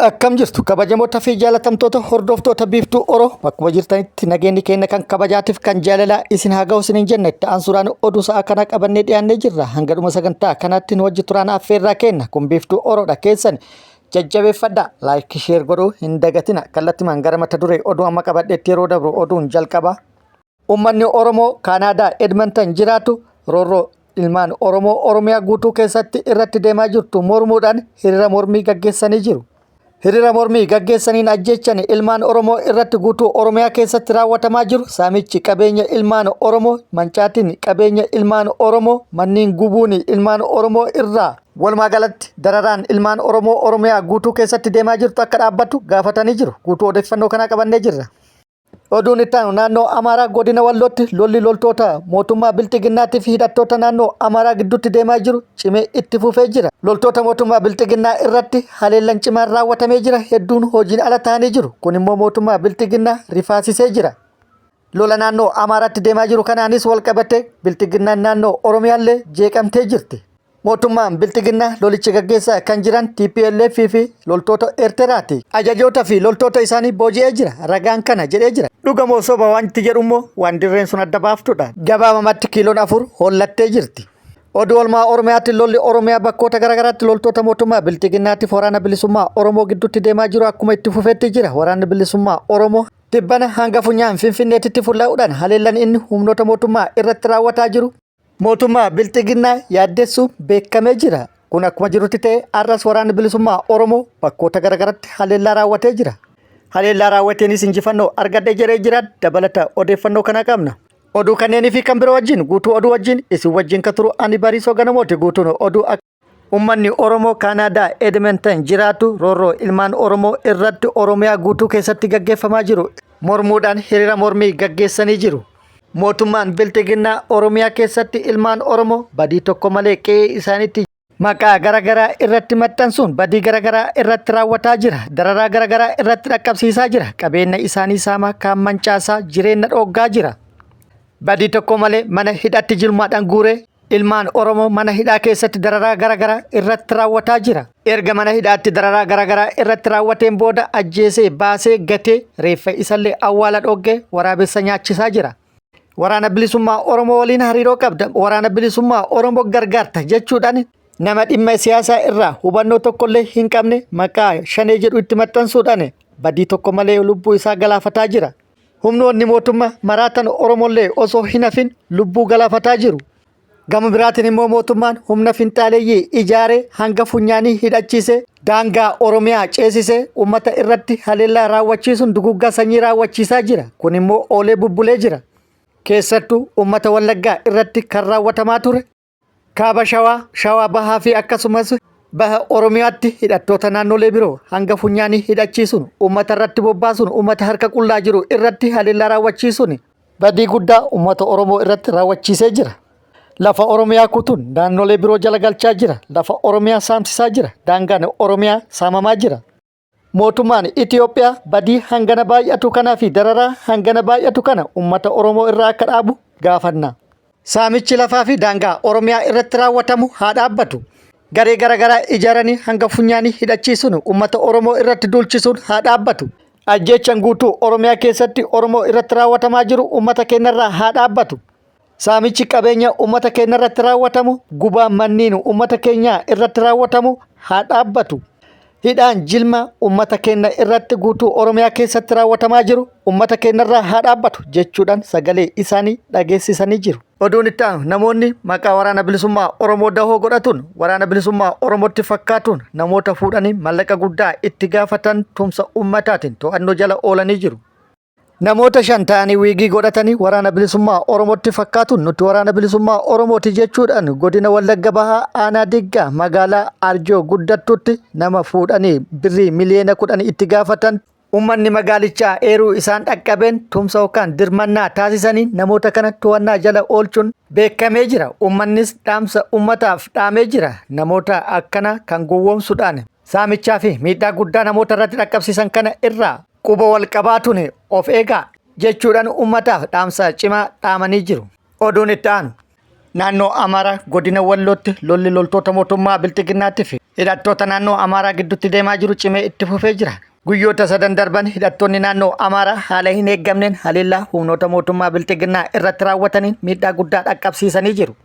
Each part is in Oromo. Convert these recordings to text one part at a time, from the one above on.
Akkam jirtu kabajamoota fi jaalatamtoota hordoftoota biiftuu Oromoo akkuma jirtanitti nageenyi keenya kan kabajaatiif kan jaalalaa isin haa ga'u isiniin jenne ta'an suuraan oduu sa'a kana qabannee dhiyaannee jirra. Hanga dhuma sagantaa kanaatti nu wajji turaan affeerraa kenna kun biiftuu Oromoodha keessan jajjabeeffadhaa laayik sheer godhuu hin dagatina kallattimaan gara mata duree oduu amma qabadheetti yeroo dabru oduun jalqaba. Uummanni Oromoo Kaanaadaa Edmonton jiraatu roorroo ilmaan Oromoo Oromiyaa guutuu keessatti irratti deemaa jirtu mormuudhaan hiriira mormii gaggeessanii jiru. Hiriira mormii gaggeessaniin ajjechan ilmaan Oromoo irratti guutuu Oromiyaa keessatti raawwatamaa jiru. Saamichi qabeenya ilmaan Oromoo, mancaatiin qabeenya ilmaan Oromoo, manneen gubuun ilmaan Oromoo irraa walumaa galatti dararaan ilmaan Oromoo Oromiyaa guutuu keessatti deemaa jirtu akka dhaabbatu gaafatanii jiru. Guutuu odeeffannoo kanaa qabannee jirra. Oduun itti aanu naannoo Amaaraa godina Wallootti lolli loltoota mootummaa Bilxiginnaatii fi hidhattoota naannoo Amaaraa gidduutti deemaa jiru cimee itti fufee jira. Loltoota mootummaa Bilxiginnaa irratti haleellaan cimaan raawwatamee jira. Hedduun hojiin ala ta'anii jiru. Kun immoo mootummaa Bilxiginnaa rifaasisee jira. Lola naannoo Amaaraatti deemaa jiru kanaanis wal qabatee Bilxiginnaan naannoo Oromiyaallee jeeqamtee jirti. Mootummaan Bilxiginnaa lolicha gaggeessaa kan jiran TPLF fi loltoota Eertiraati. Ajajoota fi loltoota isaanii booji'ee jira. Ragaan kana jedhee jira. Dhugamoo soba wanti jedhu immoo waan dirreen sun adda baaftudha. Gabaabamatti kiiloon 4 hollattee jirti. Oduu olmaa Oromiyaatti lolli Oromiyaa bakkoota garaagaraatti loltoota mootummaa Bilxiginnaatiif waraana bilisummaa Oromoo gidduutti deemaa jiru akkuma itti fufeetti jira. Waraanni bilisummaa Oromoo tibbana hanga funyaan Finfinneetitti fullaa'uudhaan haleellaan inni humnoota mootummaa irratti raawwataa jiru. Mootummaa Bilxiginnaa yaaddessuun beekamee jira. Kun akkuma jirutti ta'e arras waraanni bilisummaa Oromoo bakkoota garaagaraatti haleellaa raawwatee jira. Haleellaa raawwateenis injifannoo argadhee jiree jira. Dabalata odeeffannoo kana qabna. Oduu kanneenii fi kan biroo wajjin guutuu oduu wajjin isin wajjin kan turu ani Bariisoo Ganamooti. Guutuun oduu Uummanni Oromoo Kaanaadaa Edmonton jiraatu roorroo ilmaan Oromoo irratti Oromiyaa guutuu keessatti gaggeeffamaa jiru mormuudhaan hiriira mormii gaggeessanii jiru. Mootummaan Bilxiginnaa Oromiyaa keessatti ilmaan Oromoo badii tokko malee qe'ee isaaniitti maqaa garaagaraa irratti maxxansuun badii garaagaraa irratti raawwataa jira. Dararaa garaagaraa irratti dhaqqabsiisaa jira. Qabeenya isaanii saamaa kaan mancaasaa jireenya dhooggaa jira. Badii tokko malee mana hidhaatti jilmaadhaan guuree ilmaan Oromoo mana hidhaa keessatti dararaa garaagaraa irratti raawwataa jira. Erga mana hidhaatti dararaa garaagaraa irratti raawwateen booda ajjeesee baasee gatee reeffa isallee awwaala dhoggee waraabessa nyaachisaa jira. Waraana bilisummaa Oromoo waliin hariiroo qabda. Waraana bilisummaa Oromoo gargaarta jechuudhaan nama dhimma siyaasaa irraa hubannoo tokkollee hin qabne maqaa shanee jedhu itti maxxansuudhaan badii tokko malee lubbuu isaa galaafataa jira. Humnoonni mootummaa maraatan Oromollee osoo hin hafin lubbuu galaafataa jiru. Gama biraatiin immoo mootummaan humna finxaaleeyyii ijaaree hanga funyaanii hidhachiisee daangaa Oromiyaa ceesisee uummata irratti haleellaa raawwachiisuun duguggaa sanyii raawwachiisaa jira. Kun immoo oolee bubbulee jira. Keessattuu uummata Wallaggaa irratti kan raawwatamaa ture. Kaaba Shawaa Bahaa fi akkasumas Baha Oromiyaatti hidhattoota naannolee biroo hanga funyaanii hidhachiisuun uummata irratti bobbaasuun uummata harka qullaa jiru irratti haleellaa raawwachiisuun badii guddaa uummata Oromoo irratti raawwachiisee jira. Lafa Oromiyaa kutuun naannolee biroo jala galchaa jira. Lafa Oromiyaa saamsisaa jira. Daangaan Oromiyaa saamamaa jira. Mootummaan Itoophiyaa badii hangana baay'atu kanaa fi dararaa hangana baay'atu kana uummata Oromoo irraa akka dhaabu gaafanna. Saamichi lafaa fi daangaa Oromiyaa irratti raawwatamu haa dhaabbatu. Garee garaagaraa ijaaranii hanga funyaanii hidhachiisuun uummata Oromoo irratti duulchisuun haa dhaabbatu. Ajjechaan guutuu Oromiyaa keessatti Oromoo irratti raawwatamaa jiru uummata keenyarraa haa dhaabbatu. Saamichi qabeenya uummata keenya irratti raawwatamu gubaan manneen uummata keenyaa irratti raawwatamu haa dhaabbatu. Hidhaan jilma uummata keenya irratti guutuu Oromiyaa keessatti raawwatamaa jiru uummata keenyarraa haa dhaabbatu jechuudhaan sagalee isaanii dhageessisanii jiru. Oduun itti aanu namoonni maqaa waraana bilisummaa Oromoo dahoo godhatuun waraana bilisummaa Oromootti fakkaatuun namoota fuudhanii mallaqa guddaa itti gaafatan tumsa uummataatiin to'annoo jala oolanii jiru. Namoota 5 ta'anii wiigii godhatanii waraana bilisummaa Oromootti fakkaatuun nuti waraana bilisummaa Oromooti jechuudhaan godina Wallagga Bahaa aanaa Diggaa magaalaa Arjoo guddattuutti nama fuudhanii birrii miliyoona 10 itti gaafatan uummanni magaalichaa eeruu isaan dhaqqabeen tumsa yookaan dirmannaa taasisanii namoota kana to'annaa jala oolchuun beekamee jira. Uummannis dhaamsa uummataaf dhaamee jira. Namoota akkana kan gowwoomsuudhaan saamichaa fi miidhaa guddaa namoota irratti dhaqqabsiisan kana irraa quba wal qabaatuun of eegaa jechuudhaan uummataaf dhaamsa cimaa dhaamanii jiru. Oduun itti aanu Naannoo Amaaraa godina Wallootti lolli loltoota mootummaa Bilxiginnaatti fi hidhattoota naannoo Amaaraa gidduutti deemaa jiru cimee itti fufee jira. Guyyoota sadan darban hidhattoonni naannoo Amaaraa haala hin eeggamneen haleellaa humnoota mootummaa Bilxiginnaa irratti raawwataniin miidhaa guddaa dhaqqabsiisanii jiru.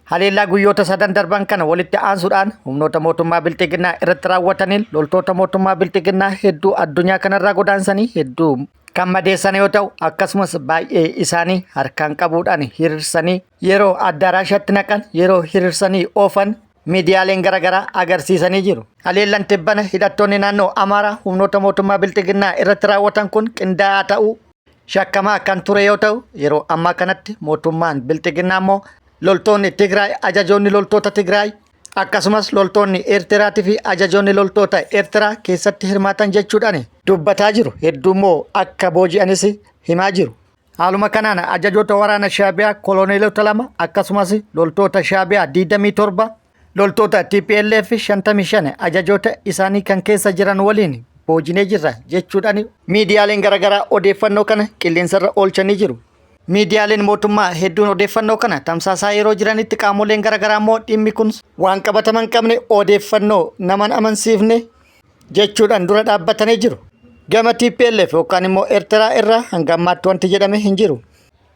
Haleellaa guyyoota sadan darban kana walitti aansuudhaan humnoota mootummaa Bilxiginnaa irratti raawwataniin loltoota mootummaa Bilxiginnaa hedduu addunyaa kanarraa godaansanii hedduu kan madeessan yoo ta'u akkasumas baay'ee isaanii harkaan qabuudhaan hiriirsanii yeroo addaraashatti naqan yeroo hiriirsanii oofan miidiyaaleen garaagaraa agarsiisanii jiru. Haleellaan tibbana hidhattoonni naannoo Amaaraa humnoota mootummaa Bilxiginnaa irratti raawwatan kun qindaa'aa ta'uu shakkamaa kan ture yoo ta'u yeroo ammaa kanatti mootummaan Bilxiginnaa immoo loltoonni Tigraay ajajoonni loltoota Tigraay akkasumas loltoonni Eertiraatii fi ajajoonni loltoota Eertiraa keessatti hirmaatan jechuudhaan dubbataa jiru. Hedduu immoo akka booji'anis himaa jiru. Haaluma kanaan ajajoota waraana Shaabiyaa koloneelota 2 akkasumas loltoota Shaabiyaa 27 loltoota TPLF 55 ajajoota isaanii kan keessa jiran waliin boojinee jirra jechuudhaan miidiyaaleen garaagaraa odeeffannoo kana qilleensarra oolchanii jiru. Miidiyaaleen mootummaa hedduun odeeffannoo kana tamsaasaa yeroo jiranitti qaamoleen garaagaraa immoo dhimmi kun waan qabataman qabne odeeffannoo naman amansiifne jechuudhaan dura dhaabbatanii jiru. Gama TPLF yookaan immoo Eertiraa irraa hanga ammaatti wanti jedhame hin jiru.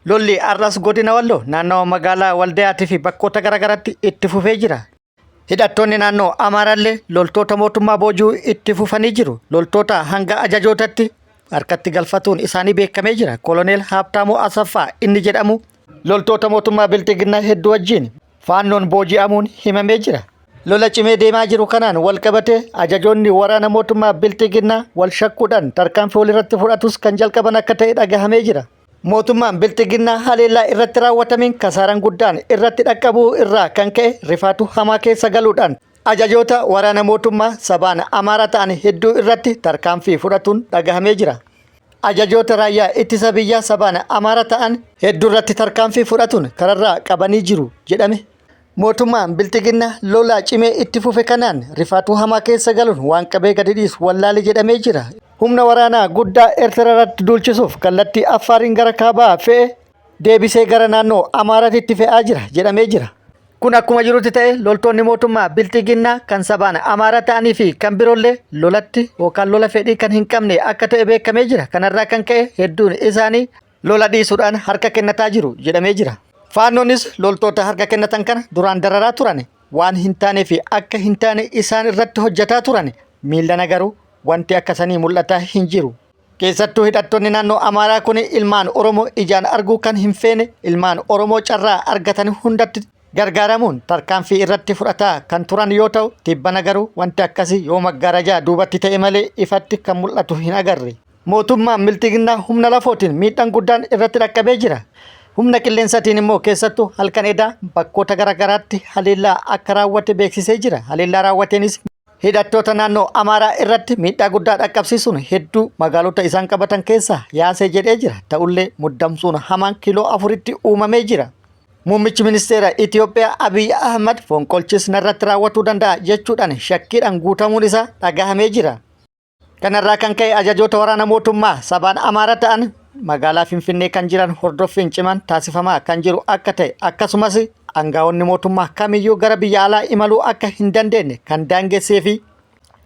Lolli har'as godina Walloo naannoo magaalaa Waldayaatii fi bakkoota garaagaraatti itti fufee jira. Hidhattoonni naannoo Amaaraallee loltoota mootummaa boojuu itti fufanii jiru. Loltoota hanga ajajootatti harkatti galfatuun isaanii beekamee jira. Koloneel Haabtaamuu Asaffaa inni jedhamu loltoota mootummaa Bilxiginnaa hedduu wajjin faannoon booji'amuun himamee jira. Lola cimee deemaa jiru kanaan wal qabatee ajajoonni waraana mootummaa Bilxiginnaa wal shakkuudhaan tarkaanfii walirratti fudhatus kan jalqaban akka ta'e dhagahamee jira. Mootummaan Bilxiginnaa haleellaa irratti raawwatamiin kasaaran guddaan irratti dhaqqabuu irraa kan ka'e rifaatu hamaa keessa galuudhaan ajajoota waraana mootummaa sabaan Amaaraa ta'an hedduu irratti tarkaanfii fudhatuun dhagahamee jira. Ajajoota raayyaa ittisa biyyaa sabaan Amaaraa ta'an hedduu irratti tarkaanfii fudhatuun kararraa qabanii jiru jedhame. Mootummaan Bilxiginnaa lola cimee itti fufe kanaan rifaatu hamaa keessa galuun waan qabee gadi dhiisu wallaalee jedhamee jira. Humna waraanaa guddaa Eertiraa irratti duulchisuuf kallattii Affaariin gara kaabaa fe'ee deebisee gara naannoo Amaaraatti fe'aa jira jedhamee jira. Kun akkuma jirutti ta'e loltoonni mootummaa Bilxiginnaa kan sabaan Amaaraa ta'anii fi kan biroollee lolatti yookaan lola fedhii kan hin qabne akka ta'e beekamee jira. Kanarraa kan ka'e hedduun isaanii lola dhiisuudhaan harka kennataa jiru jedhamee jira. Faannoonis loltoota harka kennatan kana duraan dararaa turan waan hin taanee fi akka hin taane isaan irratti hojjetaa turan miilana garuu wanti akkasanii mul'ataa hin jiru. Keessattuu hidhattoonni naannoo Amaaraa kun ilmaan Oromoo ijaan arguu kan hin feene ilmaan Oromoo carraa argatan hundatti gargaaramuun tarkaanfii irratti fudhataa kan turan yoo ta'u tibbana garuu wanti akkasii yoo maggaarajaa duubatti ta'e malee ifatti kan mul'atu hin agarre. Mootummaan Bilxiginnaa humna lafootiin miidhaan guddaan irratti dhaqqabee jira. Humna qilleensaatiin immoo keessattuu halkan edaa bakkoota garaagaraatti haleellaa akka raawwate beeksisee jira. Haleellaa raawwateenis hidhattoota naannoo Amaaraa irratti miidhaa guddaa dhaqqabsiisuun hedduu magaalota isaan qabatan keessaa yaasee jedhee jira. Ta'ullee muddamsuun hamaan kiiloo 4tti uumamee jira. Muummichi ministeera Itoophiyaa Abiy Ahmad fonqolchis narratti raawwatuu danda'a jechuudhaan shakkiidhaan guutamuun isaa dhagahamee jira. Kanarraa kan ka'e ajajoota waraana mootummaa sabaan Amaaraa ta'an magaalaa Finfinnee kan jiran hordoffiin cimaan taasifamaa kan jiru akka ta'e akkasumas aangaa'onni mootummaa kamiyyuu gara biyya alaa imaluu akka hin dandeenye kan daangessee fi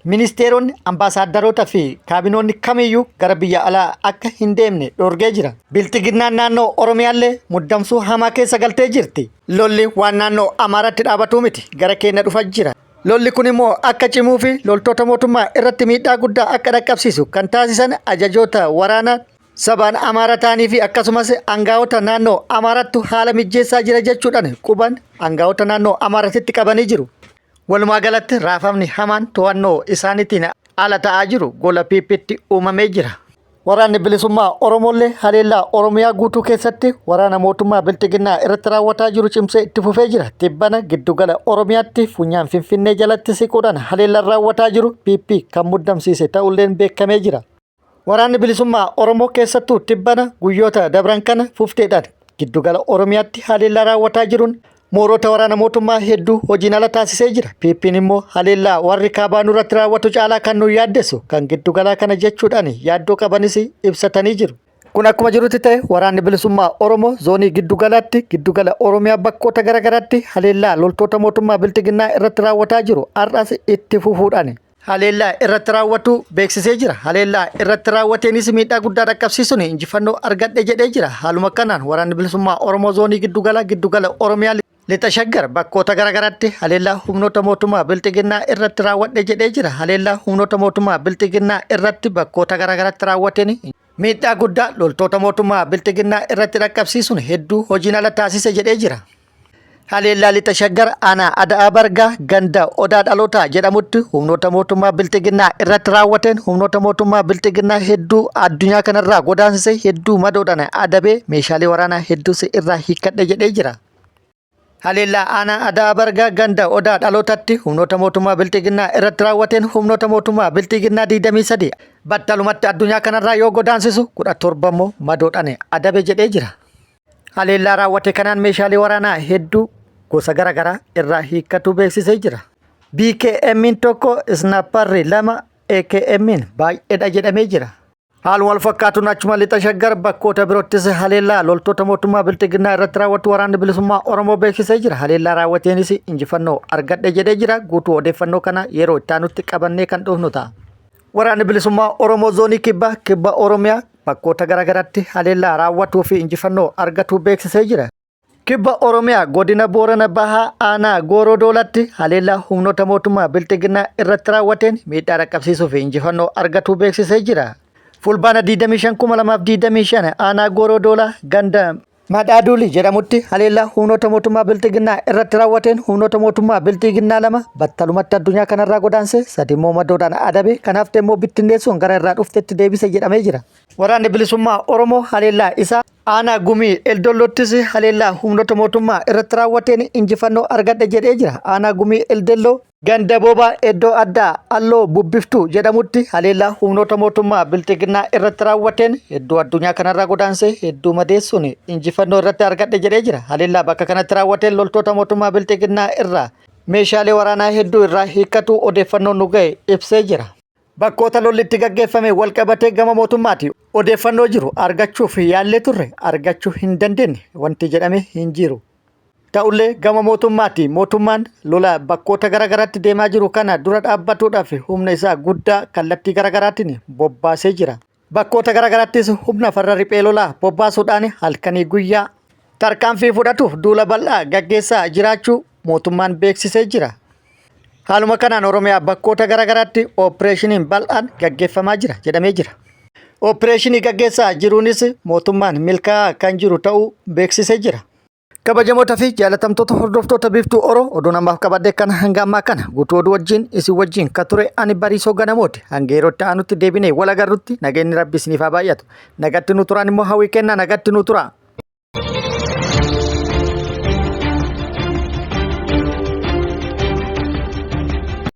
ministeeronni ambaasaadarootaa fi kaabinoonni kamiyyuu gara biyya alaa akka hin deemne dhorgee jira. Bilxiginnaan naannoo Oromiyaallee muddamsuu hamaa keessa galtee jirti. Lolli waan naannoo Amaaraatti dhaabatu miti gara keenya dhufaa jira. Lolli kun immoo akka cimuu fi loltoota mootummaa irratti miidhaa guddaa akka dhaqqabsiisu kan taasisan ajajoota waraanaa sabaan Amaaraa ta'anii fi akkasumas aangaa'ota naannoo Amaaraatti haala mijeessaa jira jechuudhaan quban aangaa'ota naannoo Amaaraatti qabanii jiru. Walumaa galatti raafamni hamaan to'annoo isaaniitiin ala ta'aa jiru gola piippiitti uumamee jira. Waraanni bilisummaa Oromoollee haleellaa Oromiyaa guutuu keessatti waraana mootummaa Bilxiginnaa irratti raawwataa jiru cimsee itti fufee jira. Tibbana giddugala Oromiyaatti funyaan Finfinnee jalatti siquudhaan haleellaan raawwataa jiru piippii kan muddamsiise ta'ulleen beekamee jira. Waraanni bilisummaa Oromoo keessattuu tibbana guyyoota dabran kana fufteedhaan giddugala Oromiyaatti haleellaa raawwataa jiruun moorota waraana mootummaa hedduu hojiin ala taasisee jira. Piippiin immoo haleellaa warri kaabaa nurratti raawwatu caalaa kan nu yaaddessu kan giddugalaa kana jechuudhaan yaaddoo qabanis ibsatanii jiru. Kun akkuma jirutti ta'e waraanni bilisummaa Oromoo zoonii giddugala Oromiyaa bakkoota garaagaraatti haleellaa loltoota mootummaa Biltiginnaa irratti raawwataa jiru har'as itti fufuudhaan haleellaa irratti raawwatu beeksisee jira. Haleellaa irratti raawwateenis miidhaa guddaa dhaqqabsiisuun injifannoo argadhe jedhee jira. Haaluma kanaan waraanni bilisummaa Oromoo zoonii giddugala Oromiyaa lixa shaggar bakkoota garaagaraatti haleellaa humnoota mootummaa Biltiginnaa irratti raawwadhe jedhee jira. Haleellaa humnoota mootummaa Biltiginnaa irratti bakkoota garaagaraatti raawwateen miidhaa guddaa loltoota mootummaa Biltiginnaa irratti dhaqqabsiisuun hedduu hojiin ala taasise jedhee jira. Haleellaa lixa shaggar aanaa Ada'aa Bargaa ganda Odaa Dhalootaa jedhamutti humnoota mootummaa Biltiginnaa irratti raawwateen humnoota mootummaa Biltiginnaa hedduu addunyaa kanarraa godaansisee hedduu madoodhaan adabee meeshaalee waraanaa hedduus irraa hiikkadhe jedhee jira. Haleellaa aanaa Ada'aa Bargaa ganda Odaa Dhalootaatti humnoota mootummaa Biltiginnaa irratti raawwateen humnoota mootummaa Biltiginnaa 23 battalumatti addunyaa kanarraa yoo godaansisu 17 immoo madoodhaan adabe jedhee jira. Haleellaa raawwate kanaan meeshaalee waraanaa hedduu gosa garaagaraa irraa hiikkatu beeksisee jira. BKM'n tokko Snapparri 2 AKM'n baay'eedha jedhamee jira. Haaluma wal fakkaatuun achuma lixa shaggar bakkoota biroottis haleellaa loltoota mootummaa Biltiginnaa irratti raawwatu waraanni bilisummaa Oromoo beeksisee jira. Haleellaa raawwateenis injifannoo argadhe jedhee jira. Guutuu odeeffannoo kana yeroo itti aanutti qabannee kan dhufnu ta'a. Waraanni bilisummaa Oromoo zoonii kibba Oromiyaa bakkoota garaagaraatti haleellaa raawwatuu fi injifannoo argatu beeksisee jira. Kibba Oromiyaa godina Boorana Bahaa aanaa Gooroo Doolatti haleellaa humnoota mootummaa Biltiginnaa irratti raawwateen miidhaa dhaqqabsiisuu fi injifannoo argatu beeksisee jira. Fulbaana 25,2025 aanaa Gooroo Doolaa ganda Madaaduuli jedhamutti haleellaa humnoota mootummaa Biltiginnaa irratti raawwateen humnoota mootummaa Biltiginnaa 2 battalumatti addunyaa kanarraa godaanse 3 immoo madoodhaan adabe kanaaf immoo bittinneessuun gara irraa dhuftetti deebise jedhamee jira. Waraanni bilisummaa Oromoo haleellaa isaa aanaa Gumii Eldollottis haleellaa humnoota mootummaa irratti raawwateen injifannoo argadhe jedhee jira. Aanaa Gumii Eldolloo ganda Boobaa iddoo addaa Alloo Bubbiftuu jedhamutti haleellaa humnoota mootummaa Biltiginnaa irratti raawwateen hedduu addunyaa kanarraa godaanse hedduu madeessuun injifannoo irratti argadhe jedhee jira. Haleellaa bakka kanatti raawwateen loltoota mootummaa Biltiginnaa irraa meeshaalee waraanaa hedduu irraa hiikkatu odeeffannoon nu ga'e ibsee jira. Bakkoota lolli itti gaggeeffame wal qabatee gama mootummaati odeeffannoo jiru argachuuf yaallee turre argachuu hin dandeenye wanti jedhame hin jiru. Ta'ullee gama mootummaati mootummaan lola bakkoota garaagaraatti deemaa jiru kana dura dhaabbatuudhaaf humna isaa guddaa kallattii garaagaraatiin bobbaasee jira. Bakkoota garaagaraattis humna farra riphee lolaa bobbaasuudhaan halkanii guyyaa tarkaanfii fudhatuuf duula bal'aa gaggeessaa jiraachuu mootummaan beeksisee jira. Haaluma kanaan Oromiyaa bakkoota garaagaraatti oopereeshiniin bal'aan gaggeeffamaa jira jedhamee jira. Oopereeshinii gaggeessaa jiruunis mootummaan milkaa'aa kan jiru ta'uu beeksisee jira. Kabajamoota fi jaalatamtoota hordoftoota biiftuu Oroo oduu namaaf qabadde kana hanga ammaa kana guutuu oduu wajjin isin wajjin kan ture ani Bariisoo Ganamooti. Hanga yeroo itti aanutti deebinee wal agarrutti nageenyi Rabbi isiniif haa baay'atu. Nagatti nu turaan immoo hawwii kennaa nagatti nu tura.